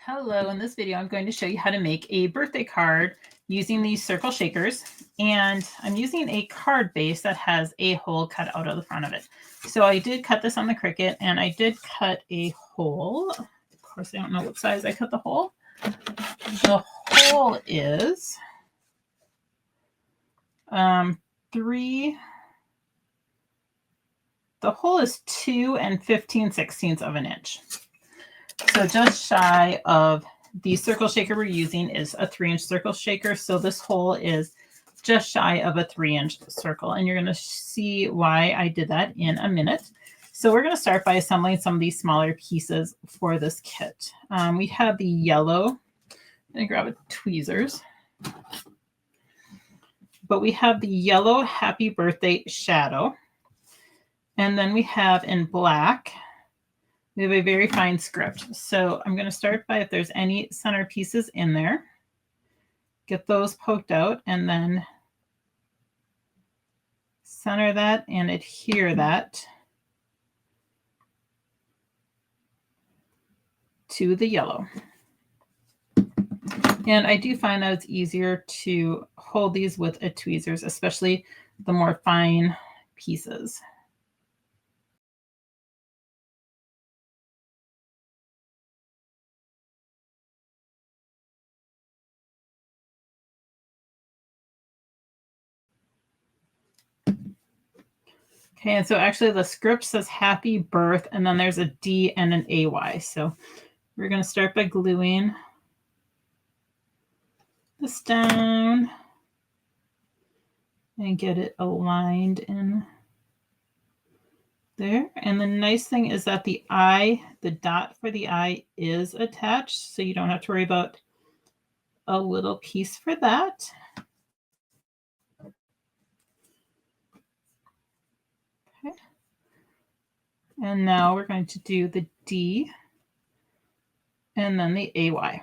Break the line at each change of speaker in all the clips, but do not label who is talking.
Hello, in this video I'm going to show you how to make a birthday card using these circle shakers, and I'm using a card base that has a hole cut out of the front of it. So I did cut this on the Cricut, and I did cut a hole. Of course, I don't know what size I cut the hole. The hole is 3. The hole is 2 15/16 of an inch. So just shy of the circle shaker we're using is a 3-inch circle shaker. So this hole is just shy of a 3-inch circle. And you're going to see why I did that in a minute. So we're going to start by assembling some of these smaller pieces for this kit. We have the yellow. I'm going to grab a tweezers. But we have the yellow happy birthday shadow. And then we have in black, we have a very fine script. So I'm going to start by if there's any center pieces in there, get those poked out, and then center that and adhere that to the yellow. And I do find that it's easier to hold these with a tweezers, especially the more fine pieces. Okay, and so actually the script says happy birth, and then there's a D and an AY. So we're going to start by gluing this down and get it aligned in there. And the nice thing is that the eye, the dot for the eye is attached, so you don't have to worry about a little piece for that. Okay. And now we're going to do the D and then the AY.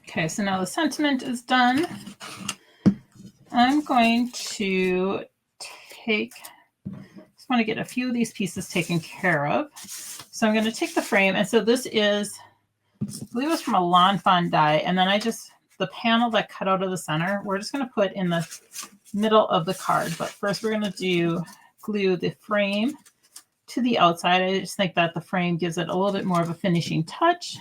Okay, so now the sentiment is done. I'm going to just want to get a few of these pieces taken care of. So I'm going to take the frame, and so this is, I believe it was from a Lawn Fawn die, and then the panel that cut out of the center, we're just going to put in the middle of the card. But first we're going to glue the frame to the outside. I just think that the frame gives it a little bit more of a finishing touch.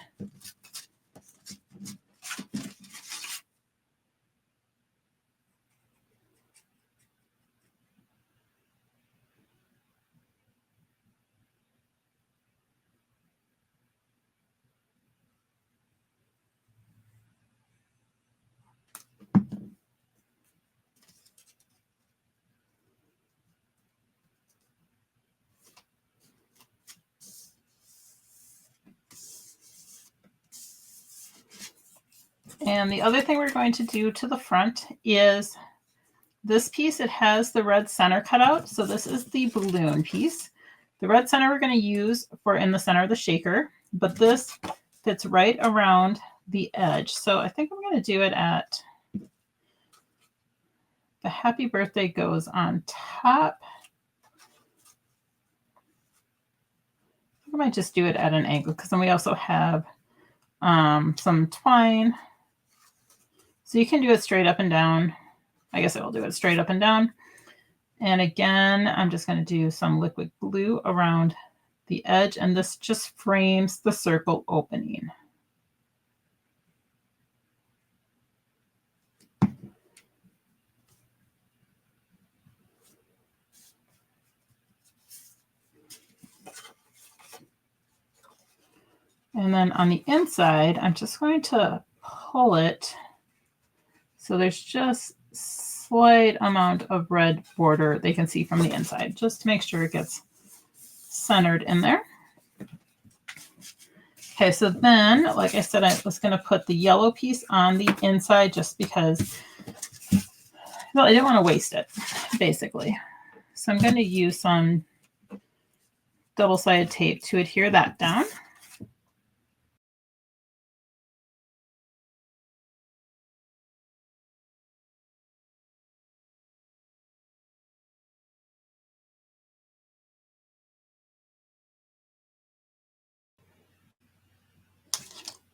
And the other thing we're going to do to the front is this piece. It has the red center cut out. So this is the balloon piece. The red center we're going to use for in the center of the shaker, but this fits right around the edge. So I think I'm going to do it at the happy birthday goes on top. I might just do it at an angle because then we also have some twine. So you can do it straight up and down. I guess I will do it straight up and down. And again, I'm just going to do some liquid glue around the edge, and this just frames the circle opening. And then on the inside, I'm just going to pull it so there's just slight amount of red border they can see from the inside, just to make sure it gets centered in there. Okay, so then, like I said, I was going to put the yellow piece on the inside just because, well, I didn't want to waste it, basically. So I'm going to use some double-sided tape to adhere that down.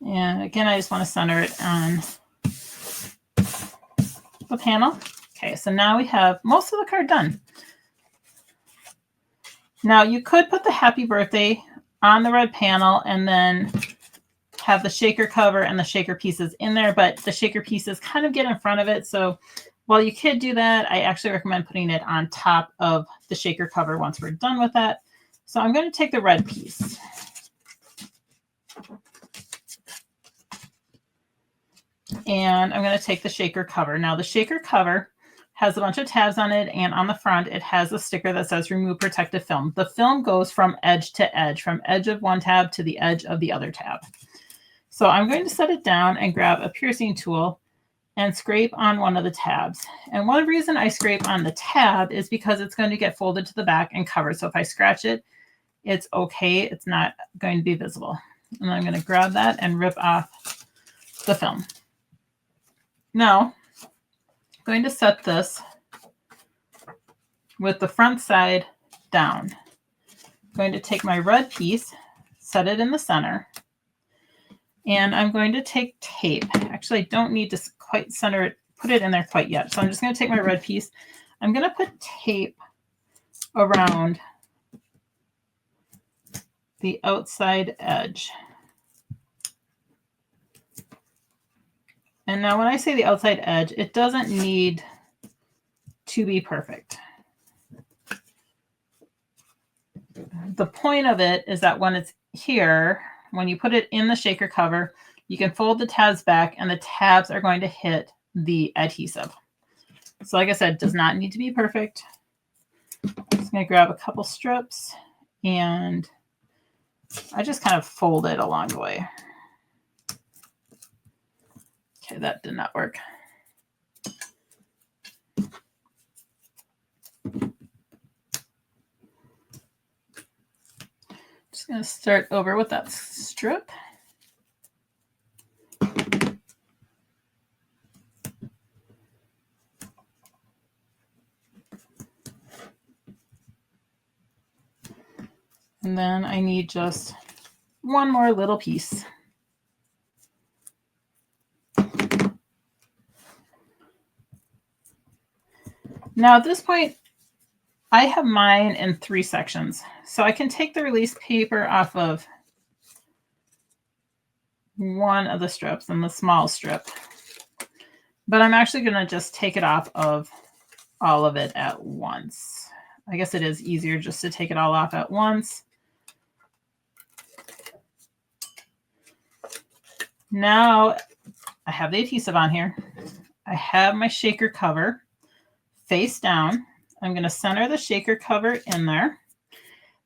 And again, I just want to center it on the panel. Okay, so now we have most of the card done. Now you could put the happy birthday on the red panel and then have the shaker cover and the shaker pieces in there, but the shaker pieces kind of get in front of it. So while you could do that, I actually recommend putting it on top of the shaker cover once we're done with that. So I'm going to take the red piece. And I'm going to take the shaker cover. Now the shaker cover has a bunch of tabs on it, and on the front it has a sticker that says remove protective film. The film goes from edge to edge, from edge of one tab to the edge of the other tab. So I'm going to set it down and grab a piercing tool and scrape on one of the tabs. And one reason I scrape on the tab is because it's going to get folded to the back and covered. So if I scratch it, it's okay. It's not going to be visible. And I'm going to grab that and rip off the film. Now, I'm going to set this with the front side down. I'm going to take my red piece, set it in the center, and I'm going to take tape. Actually, I don't need to quite center it, put it in there quite yet. So I'm just going to take my red piece. I'm going to put tape around the outside edge. And now when I say the outside edge, it doesn't need to be perfect. The point of it is that when it's here, when you put it in the shaker cover, you can fold the tabs back and the tabs are going to hit the adhesive. So like I said, it does not need to be perfect. I'm just going to grab a couple strips and I just kind of fold it along the way. Okay, that did not work. Just going to start over with that strip. And then I need just one more little piece. Now at this point, I have mine in 3 sections. So I can take the release paper off of one of the strips and the small strip. But I'm actually going to just take it off of all of it at once. I guess it is easier just to take it all off at once. Now I have the adhesive on here. I have my shaker cover face down. I'm going to center the shaker cover in there.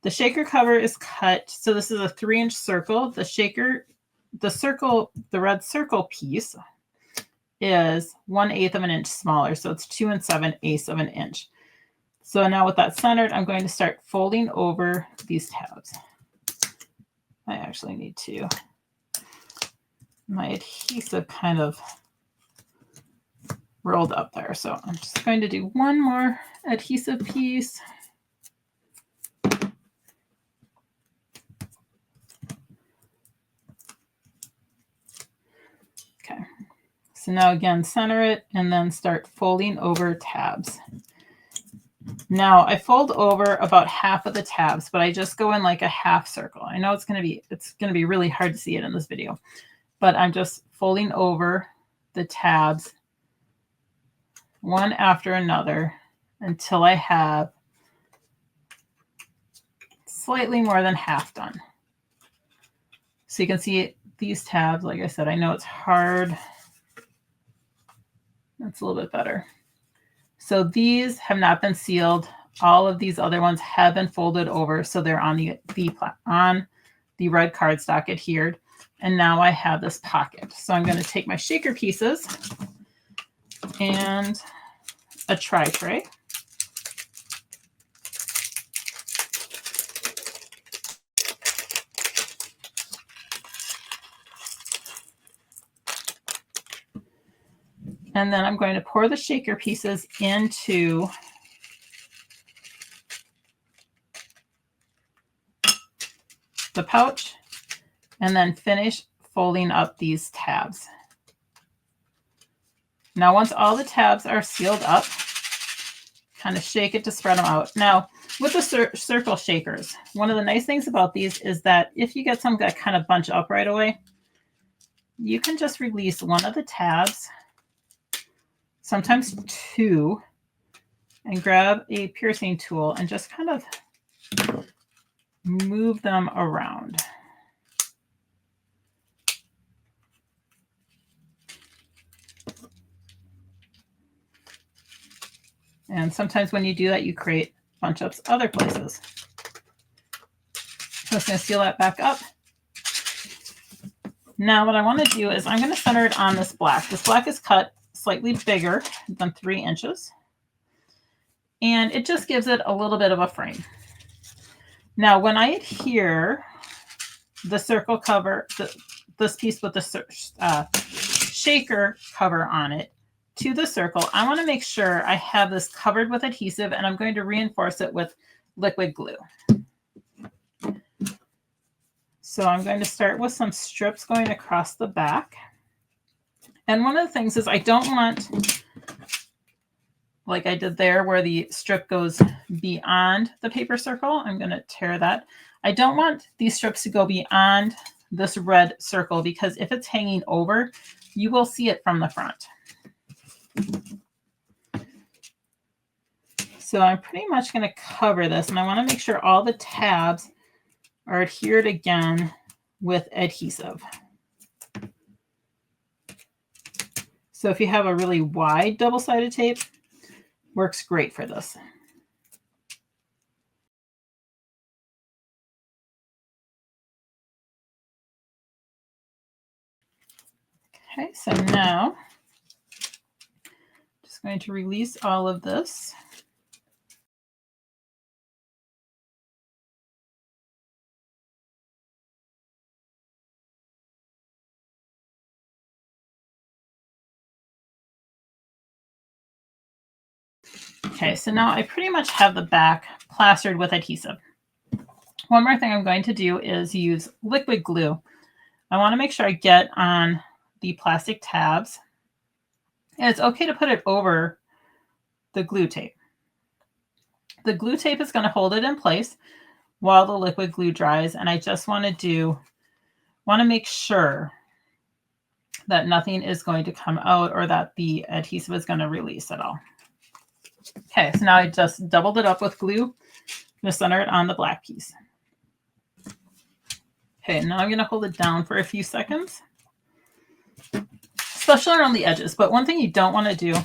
The shaker cover is cut. So this is a 3-inch circle. The red circle piece is 1/8 of an inch smaller. So it's 2 7/8 of an inch. So now with that centered, I'm going to start folding over these tabs. I actually need to, my adhesive kind of rolled up there. So I'm just going to do one more adhesive piece. Okay. So now again, center it and then start folding over tabs. Now I fold over about half of the tabs, but I just go in like a half circle. I know it's going to be really hard to see it in this video, but I'm just folding over the tabs one after another until I have slightly more than half done. So you can see these tabs, like I said, I know it's hard. That's a little bit better. So these have not been sealed. All of these other ones have been folded over, so they're on the red cardstock adhered. And now I have this pocket. So I'm going to take my shaker pieces and a tray. And then I'm going to pour the shaker pieces into the pouch and then finish folding up these tabs. Now, once all the tabs are sealed up, kind of shake it to spread them out. Now, with the circle shakers, one of the nice things about these is that if you get some that kind of bunch up right away, you can just release one of the tabs, sometimes two, and grab a piercing tool and just kind of move them around. And sometimes when you do that, you create bunch ups other places. So I'm just going to seal that back up. Now what I want to do is I'm going to center it on this black. This black is cut slightly bigger than 3 inches. And it just gives it a little bit of a frame. Now when I adhere the circle cover, this piece with the shaker cover on it, to the circle, I want to make sure I have this covered with adhesive, and I'm going to reinforce it with liquid glue. So I'm going to start with some strips going across the back. And one of the things is I don't want, like I did there where the strip goes beyond the paper circle, I'm going to tear that. I don't want these strips to go beyond this red circle, because if it's hanging over, you will see it from the front. So I'm pretty much going to cover this, and I want to make sure all the tabs are adhered again with adhesive. So if you have a really wide double-sided tape, works great for this. Okay, so now just going to release all of this. Okay, so now I pretty much have the back plastered with adhesive. One more thing I'm going to do is use liquid glue. I want to make sure I get on the plastic tabs. And it's okay to put it over the glue tape. The glue tape is going to hold it in place while the liquid glue dries, and I just want to make sure that nothing is going to come out or that the adhesive is going to release at all. Okay, so now I just doubled it up with glue. I'm going to center it on the black piece. Okay, now I'm going to hold it down for a few seconds, especially around the edges. But one thing you don't want to do,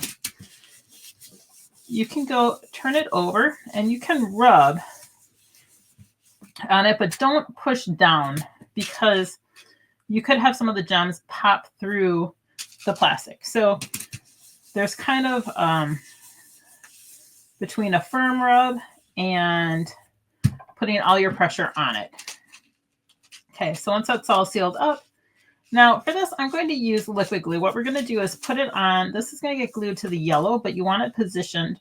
you can go turn it over and you can rub on it, but don't push down, because you could have some of the gems pop through the plastic. So there's kind of between a firm rub and putting all your pressure on it. Okay, so once that's all sealed up, now for this, I'm going to use liquid glue. What we're going to do is put it on. This is going to get glued to the yellow, but you want it positioned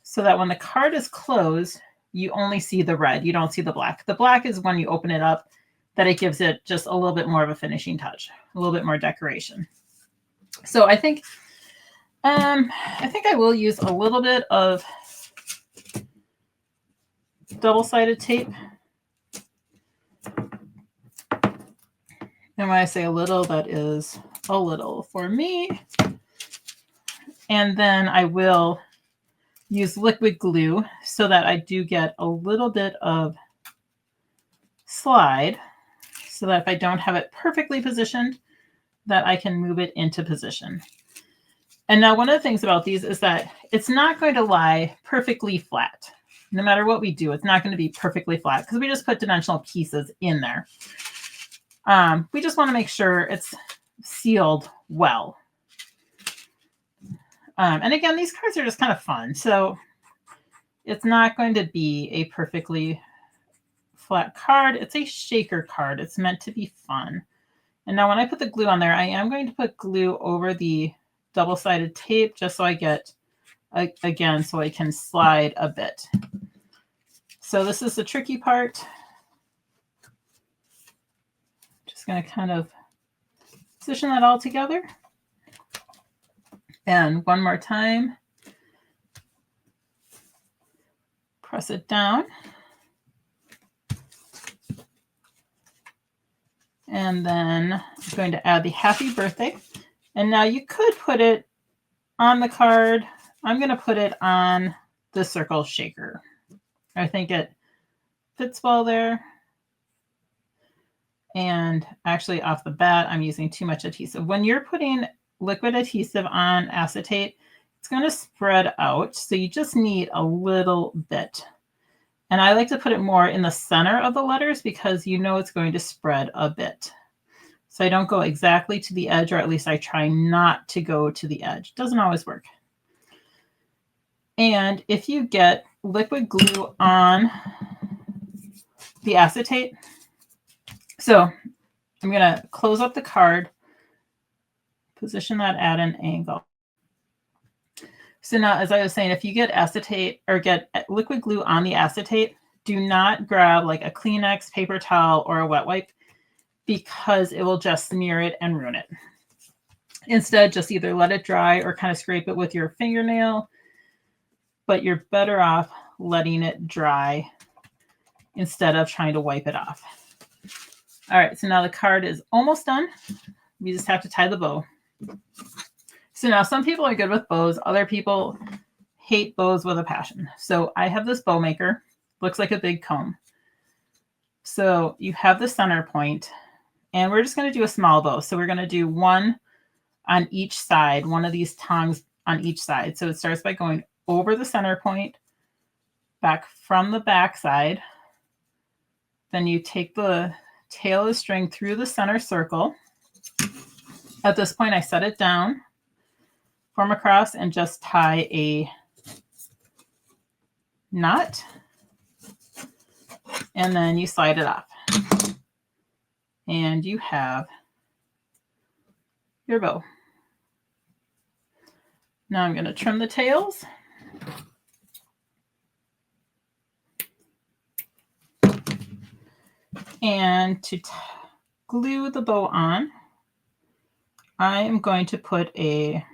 so that when the card is closed, you only see the red. You don't see the black. The black is when you open it up, that it gives it just a little bit more of a finishing touch, a little bit more decoration. So I think I will use a little bit of double-sided tape. And when I say a little, that is a little for me. And then I will use liquid glue so that I do get a little bit of slide, so that if I don't have it perfectly positioned, that I can move it into position. And now one of the things about these is that it's not going to lie perfectly flat. No matter what we do, it's not going to be perfectly flat because we just put dimensional pieces in there. We just want to make sure it's sealed well. And again, these cards are just kind of fun. So it's not going to be a perfectly flat card. It's a shaker card. It's meant to be fun. And now when I put the glue on there, I am going to put glue over the double-sided tape just so I get, again, so I can slide a bit. So this is the tricky part. Just going to kind of position that all together. And one more time, press it down. And then I'm going to add the happy birthday. And now you could put it on the card. I'm going to put it on the circle shaker. I think it fits well there. And actually off the bat, I'm using too much adhesive. When you're putting liquid adhesive on acetate, it's going to spread out. So you just need a little bit. And I like to put it more in the center of the letters because you know it's going to spread a bit. So I don't go exactly to the edge, or at least I try not to go to the edge. It doesn't always work. And if you get liquid glue on the acetate, so I'm going to close up the card, position that at an angle. So now, as I was saying, if you get acetate or get liquid glue on the acetate, do not grab like a Kleenex, paper towel, or a wet wipe because it will just smear it and ruin it. Instead, just either let it dry or kind of scrape it with your fingernail, but you're better off letting it dry instead of trying to wipe it off. All right, so now the card is almost done. We just have to tie the bow. So now some people are good with bows. Other people hate bows with a passion. So I have this bow maker. Looks like a big comb. So you have the center point, and we're just going to do a small bow. So we're going to do one on each side, one of these tongs on each side. So it starts by going over the center point, back from the back side. Then you take the tail of the string through the center circle. At this point, I set it down, form a cross, and just tie a knot. And then you slide it off. And you have your bow. Now I'm going to trim the tails. And to glue the bow on, I am going to put a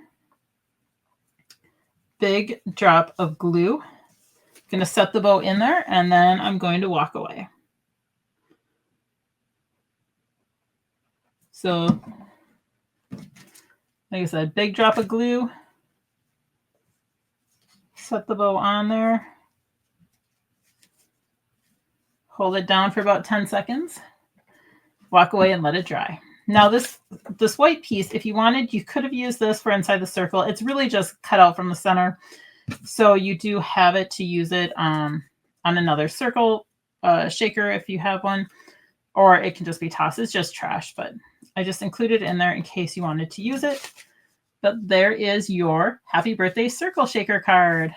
big drop of glue. I'm going to set the bow in there, and then I'm going to walk away. So, like I said, big drop of glue. Set the bow on there. Hold it down for about 10 seconds. Walk away and let it dry. Now this white piece, if you wanted, you could have used this for inside the circle. It's really just cut out from the center. So you do have it to use it on another circle shaker if you have one, or it can just be tossed. It's just trash, but I just included it in there in case you wanted to use it. But there is your happy birthday circle shaker card.